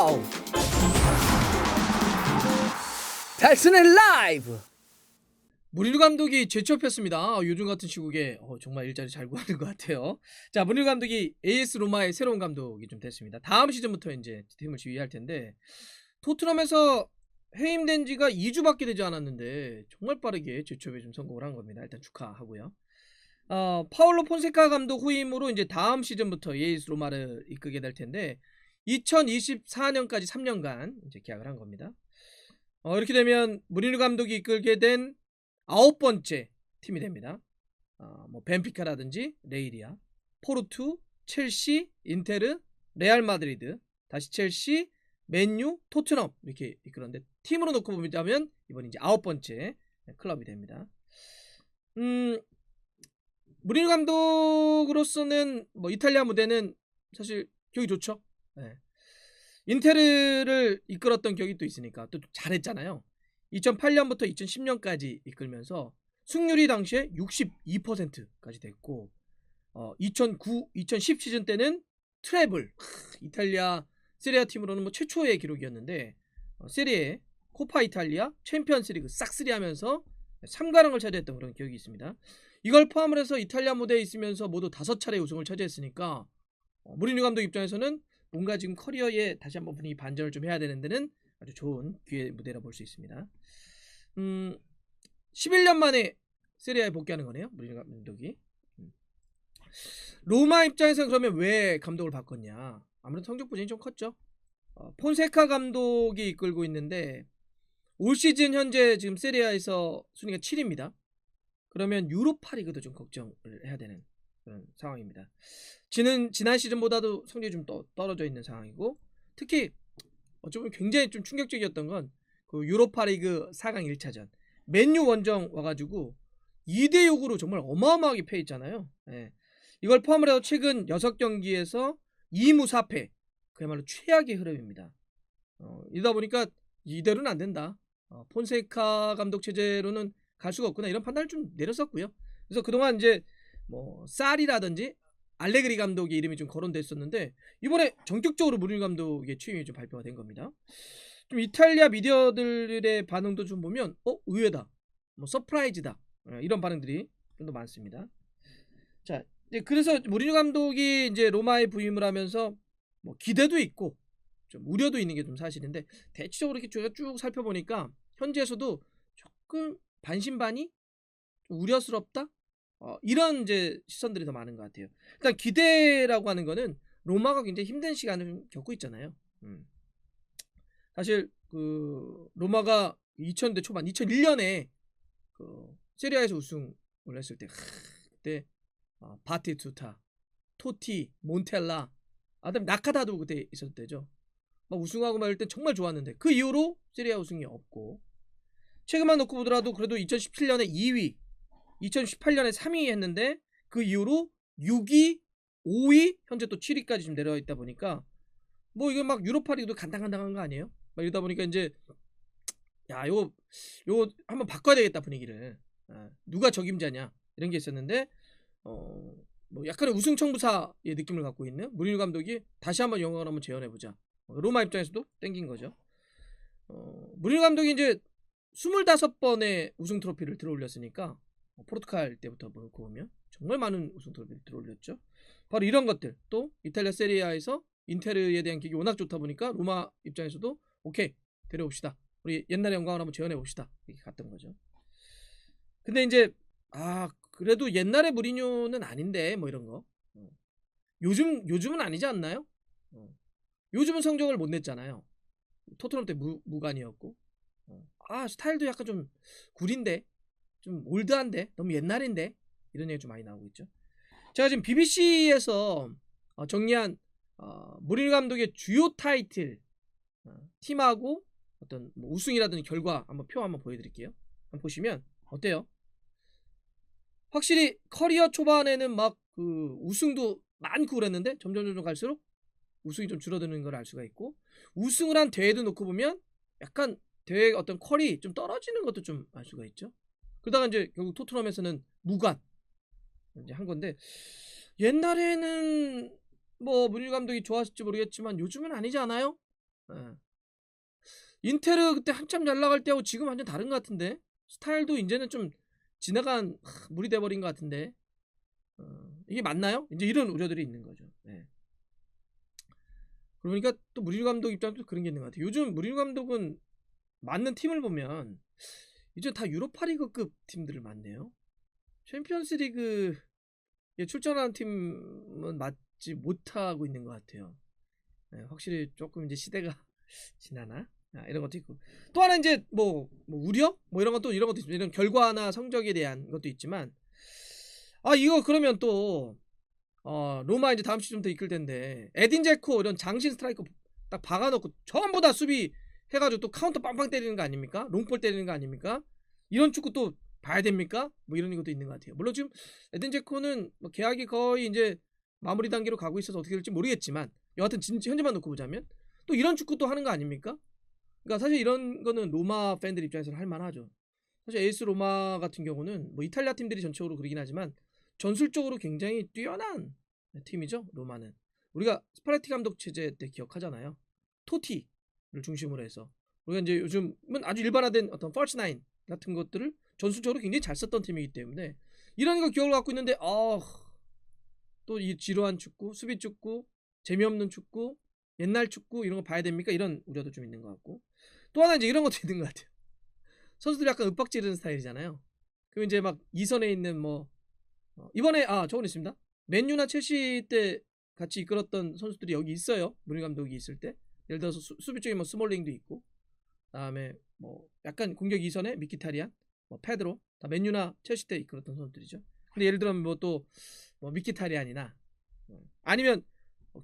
와우! 달슨의 라이브! 무리뉴 감독이 재취업했습니다. 요즘 같은 시국에 정말 일자리 잘 구하는 것 같아요. 자, 무리뉴 감독이 AS 로마의 새로운 감독이 좀 됐습니다. 다음 시즌부터 이제 팀을 지휘할 텐데, 토트넘에서 해임된 지가 2주밖에 되지 않았는데 정말 빠르게 재취업에 좀 성공을 한 겁니다. 일단 축하하고요. 파울로 폰세카 감독 후임으로 이제 다음 시즌부터 AS 로마를 이끌게 될 텐데 2024년까지 3년간 이제 계약을 한 겁니다. 이렇게 되면 무리뉴 감독이 이끌게 된 9번째 팀이 됩니다. 뭐 벤피카라든지 레이리아, 포르투, 첼시, 인테르, 레알 마드리드, 다시 첼시, 맨유, 토트넘 이렇게 이끌었는데 팀으로 놓고 보자면 이번 이제 9번째 클럽이 됩니다. 무리뉴 감독으로서는 뭐 이탈리아 무대는 사실 기억이 좋죠. 네. 인테르를 이끌었던 기억이 또 있으니까 또 잘했잖아요. 2008년부터 2010년까지 이끌면서 승률이 당시에 62%까지 됐고 2009-2010 시즌 때는 트래블, 이탈리아 세리아 팀으로는 뭐 최초의 기록이었는데 세리에, 코파 이탈리아, 챔피언스리그 싹쓸이 하면서 3관왕을 차지했던 그런 기억이 있습니다. 이걸 포함을 해서 이탈리아 무대에 있으면서 모두 5차례 우승을 차지했으니까 무리뉴 감독 입장에서는 뭔가 지금 커리어에 다시 한번 분위기 반전을 좀 해야 되는 데는 아주 좋은 기회 무대라 볼 수 있습니다. 11년 만에 세리아에 복귀하는 거네요. 무리뉴 감독이. 로마 입장에서는 그러면 왜 감독을 바꿨냐? 아무래도 성적 부진이 좀 컸죠. 폰세카 감독이 이끌고 있는데 올 시즌 현재 지금 세리아에서 순위가 7위입니다. 그러면 유로파 리그도 좀 걱정을 해야 되는 그런 상황입니다. 지난 시즌보다도 성적이 좀 떨어져 있는 상황이고 특히 어쩌면 굉장히 좀 충격적이었던 건 그 유로파 리그 4강 1차전 맨유 원정 와가지고 2대6으로 정말 어마어마하게 패했잖아요. 예. 이걸 포함을 해서 최근 6경기에서 2무 4패 그야말로 최악의 흐름입니다. 이러다 보니까 이대로는 안 된다. 폰세카 감독 체제로는 갈 수가 없구나 이런 판단을 좀 내렸었고요. 그래서 그동안 이제 뭐 사리라든지 알레그리 감독의 이름이 좀 거론됐었는데 이번에 전격적으로 무리뉴 감독의 취임이 좀 발표가 된 겁니다. 좀 이탈리아 미디어들의 반응도 좀 보면 의외다, 뭐 서프라이즈다 이런 반응들이 좀 더 많습니다. 자, 그래서 무리뉴 감독이 이제 로마에 부임을 하면서 뭐 기대도 있고 좀 우려도 있는 게 좀 사실인데 대체적으로 이렇게 쭉 살펴보니까 현지에서도 조금 반신반의, 좀 우려스럽다 이런 이제 시선들이 더 많은 것 같아요. 일단 기대라고 하는 거는 로마가 굉장히 힘든 시간을 좀 겪고 있잖아요. 사실 그 로마가 2000년대 초반 2001년에 그 세리아에서 우승을 했을 때 그때 바티투타, 토티, 몬텔라, 그다음에 나카다도 그때 있었을 때죠. 막 우승하고 막 이럴 때 정말 좋았는데 그 이후로 세리아 우승이 없고 최근만 놓고 보더라도 그래도 2017년에 2위, 2018년에 3위 했는데 그 이후로 6위, 5위, 현재 또 7위까지 좀 내려와 있다 보니까 뭐 이거 막 유로파리그도 간당간당한 거 아니에요? 막 이러다 보니까 이제 야 요거 한번 바꿔야 되겠다 분위기를. 누가 적임자냐 이런 게 있었는데 뭐 약간의 우승 청부사의 느낌을 갖고 있는 무리뉴 감독이 다시 한번 영광을 한번 재현해보자. 로마 입장에서도 땡긴 거죠. 무리뉴 감독이 이제 25번의 우승 트로피를 들어올렸으니까 포르투갈 때부터 놓고 보면 정말 많은 우승 트로피를 들어올렸죠. 바로 이런 것들 또 이탈리아 세리아에서 인테르에 대한 기억이 워낙 좋다 보니까 로마 입장에서도 오케이 데려옵시다. 우리 옛날의 영광을 한번 재현해봅시다. 이렇게 갔던 거죠. 근데 이제 그래도 옛날의 무리뉴는 아닌데 뭐 이런 거 요즘은 아니지 않나요? 요즘은 성적을 못 냈잖아요. 토트넘 때 무관이었고 스타일도 약간 좀 구린데 좀 올드한데 너무 옛날인데 이런 얘기 좀 많이 나오고 있죠. 제가 지금 BBC에서 정리한 무리뉴 감독의 주요 타이틀 팀하고 어떤 뭐 우승이라든지 결과 한번 표 한번 보여드릴게요. 한번 보시면 어때요? 확실히 커리어 초반에는 막 그 우승도 많고 그랬는데 점점 갈수록 우승이 좀 줄어드는 걸 알 수가 있고 우승을 한 대회도 놓고 보면 약간 대회 어떤 퀄이 좀 떨어지는 것도 좀 알 수가 있죠. 그러다가 이제 결국 토트넘에서는 무관 이제 한 건데 옛날에는 뭐 무리뉴 감독이 좋았을지 모르겠지만 요즘은 아니지 않아요? 예. 인테르 그때 한참 잘 나갈 때하고 지금 완전 다른 것 같은데 스타일도 이제는 좀 지나간 물이 돼버린 것 같은데 이게 맞나요? 이제 이런 우려들이 있는 거죠. 예. 그러니까 또 무리뉴 감독 입장도 그런 게 있는 것 같아요. 요즘 무리뉴 감독은 맞는 팀을 보면 이제 다 유로파리그급 팀들을 맞네요. 챔피언스리그에 출전하는 팀은 맞지 못하고 있는 것 같아요. 네, 확실히 조금 이제 시대가 지나나 이런 것도 있고 또 하나 이제 뭐 우려 이런 것도 있습니다. 이런 결과나 성적에 대한 것도 있지만 이거 그러면 또 로마 이제 다음 시즌부터 이끌 텐데 에딘 제코 이런 장신 스트라이커 딱 박아놓고 전부 다 수비 해가지고 또 카운터 빵빵 때리는 거 아닙니까? 롱볼 때리는 거 아닙니까? 이런 축구 또 봐야 됩니까? 뭐 이런 것도 있는 것 같아요. 물론 지금 에딘 제코는 뭐 계약이 거의 이제 마무리 단계로 가고 있어서 어떻게 될지 모르겠지만 여하튼 현재만 놓고 보자면 또 이런 축구도 하는 거 아닙니까? 그러니까 사실 이런 거는 로마 팬들 입장에서는 할 만하죠. 사실 에이스 로마 같은 경우는 뭐 이탈리아 팀들이 전체적으로 그러긴 하지만 전술적으로 굉장히 뛰어난 팀이죠. 로마는 우리가 스파레티 감독 체제 때 기억하잖아요. 토티를 중심으로 해서 우리가 이제 요즘은 아주 일반화된 어떤 펄스 나인 같은 것들을 전술적으로 굉장히 잘 썼던 팀이기 때문에 이런 거 기억을 갖고 있는데 또 이 지루한 축구, 수비 축구, 재미없는 축구, 옛날 축구 이런 거 봐야 됩니까? 이런 우려도 좀 있는 것 같고 또 하나 이제 이런 것도 있는 것 같아요. 선수들이 약간 윽박 지르는 스타일이잖아요. 그럼 이제 막 2선에 있는 뭐 이번에 저건 있습니다. 맨유나 첼시 때 같이 이끌었던 선수들이 여기 있어요. 무리 감독이 있을 때 예를 들어서 수비 쪽에 뭐 스몰링도 있고 그다음에 뭐 약간 공격 2선에 미키타리안, 뭐 페드로 다 맨유나 첼시 때 이끌었던 선수들이죠. 근데 예를 들면 뭐 또 뭐 미키타리안이나 아니면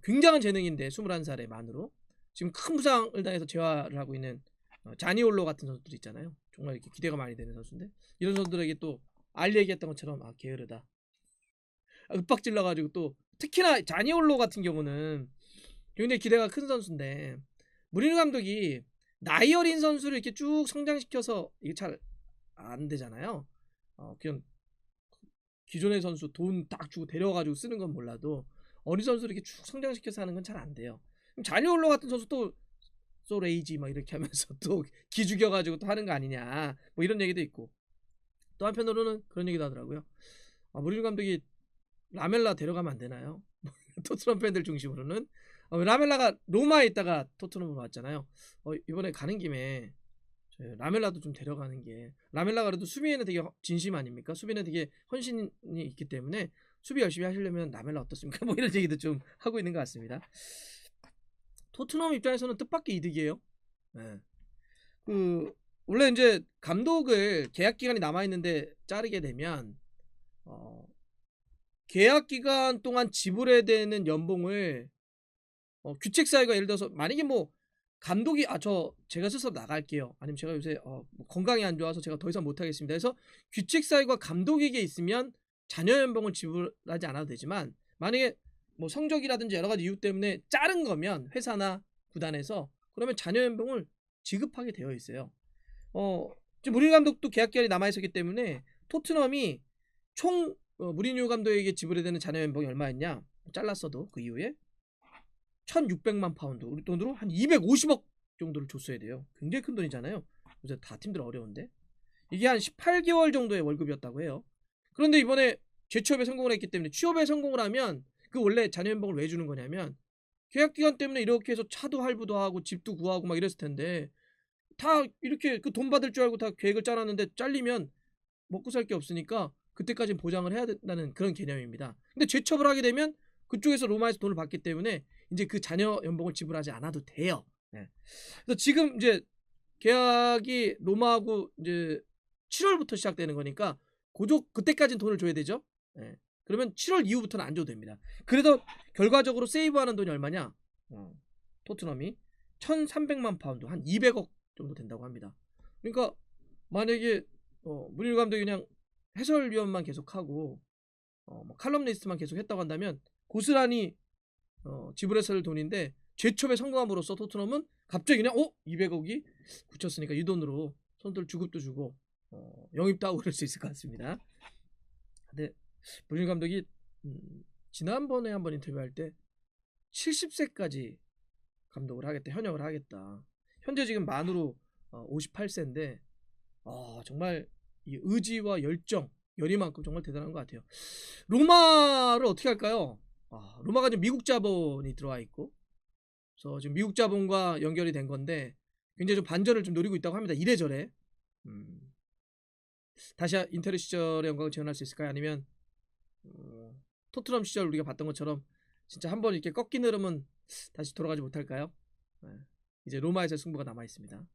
굉장한 재능인데 21살의 만으로 지금 큰 부상을 당해서 재활을 하고 있는 자니올로 같은 선수들 있잖아요. 정말 이렇게 기대가 많이 되는 선수인데 이런 선수들에게 또 알리 얘기했던 것처럼 게으르다. 윽박 질러가지고 또 특히나 자니올로 같은 경우는 굉장히 기대가 큰 선수인데 무리뉴 감독이 나이 어린 선수를 이렇게 쭉 성장시켜서 이게 잘 안 되잖아요. 그냥 기존의 선수 돈 딱 주고 데려가지고 쓰는 건 몰라도 어린 선수를 이렇게 쭉 성장시켜서 하는 건 잘 안 돼요. 그럼 자니올로 같은 선수 또 소레이지 막 이렇게 하면서 또 기죽여가지고 또 하는 거 아니냐 뭐 이런 얘기도 있고 또 한편으로는 그런 얘기도 하더라고요. 무리뉴 감독이 라멜라 데려가면 안 되나요? 토트넘 팬들 중심으로는 라멜라가 로마에 있다가 토트넘으로 왔잖아요. 이번에 가는 김에 라멜라도 좀 데려가는 게 라멜라가 그래도 수비에는 되게 진심 아닙니까? 수비는 되게 헌신이 있기 때문에 수비 열심히 하시려면 라멜라 어떻습니까? 뭐 이런 얘기도 좀 하고 있는 것 같습니다. 토트넘 입장에서는 뜻밖의 이득이에요. 네. 원래 이제 감독을 계약 기간이 남아 있는데 자르게 되면 계약 기간 동안 지불해야 되는 연봉을 규칙 사유가 예를 들어서 만약에 뭐 감독이 제가 스스로 나갈게요. 아니면 제가 요새 뭐 건강이 안 좋아서 제가 더 이상 못 하겠습니다. 그래서 규칙 사유가 감독에게 있으면 자녀 연봉을 지불하지 않아도 되지만 만약에 뭐 성적이라든지 여러 가지 이유 때문에 자른 거면 회사나 구단에서 그러면 자녀 연봉을 지급하게 되어 있어요. 지금 무리뉴 감독도 계약 기간이 남아 있었기 때문에 토트넘이 총 무리뉴 감독에게 지불해야 되는 자녀 연봉이 얼마였냐? 잘랐어도 그 이후에 1600만 파운드 우리 돈으로 한 250억 정도를 줬어야 돼요. 굉장히 큰 돈이잖아요. 요새 다 팀들 어려운데 이게 한 18개월 정도의 월급이었다고 해요. 그런데 이번에 재취업에 성공을 했기 때문에 취업에 성공을 하면 그 원래 자녀 연봉을 왜 주는 거냐면 계약 기간 때문에 이렇게 해서 차도 할부도 하고 집도 구하고 막 이랬을 텐데 다 이렇게 그 돈 받을 줄 알고 다 계획을 짜놨는데 잘리면 먹고 살 게 없으니까 그때까지는 보장을 해야 된다는 그런 개념입니다. 근데 재취업을 하게 되면 그쪽에서 로마에서 돈을 받기 때문에 이제 그 자녀 연봉을 지불하지 않아도 돼요. 네. 그래서 지금 이제 계약이 로마하고 이제 7월부터 시작되는 거니까 그때까지는 돈을 줘야 되죠. 네. 그러면 7월 이후부터는 안 줘도 됩니다. 그래도 결과적으로 세이브하는 돈이 얼마냐? 토트넘이 1,300만 파운드 한 200억 정도 된다고 합니다. 그러니까 만약에 무리뉴 감독이 그냥 해설위원만 계속하고 뭐 칼럼니스트만 계속 했다고 한다면 고스란히 지불해서 할 돈인데 재첩에 성공함으로써 토트넘은 갑자기 그냥 200억이 굳혔으니까 이 돈으로 선수들 주급도 주고 영입도 하고 그럴 수 있을 것 같습니다. 근데 무리뉴 감독이 지난번에 한번 인터뷰할 때 70세까지 감독을 하겠다, 현역을 하겠다. 현재 지금 만으로 58세인데 정말 이 의지와 열정, 열의만큼 정말 대단한 것 같아요. 로마를 어떻게 할까요? 로마가 지금 미국 자본이 들어와 있고, 그래서 지금 미국 자본과 연결이 된 건데 굉장히 좀 반전을 좀 노리고 있다고 합니다. 이래저래. 다시 인테르 시절의 영광을 재현할 수 있을까요? 아니면 토트넘 시절 우리가 봤던 것처럼 진짜 한번 이렇게 꺾인 흐름은 다시 돌아가지 못할까요? 이제 로마에서 승부가 남아 있습니다.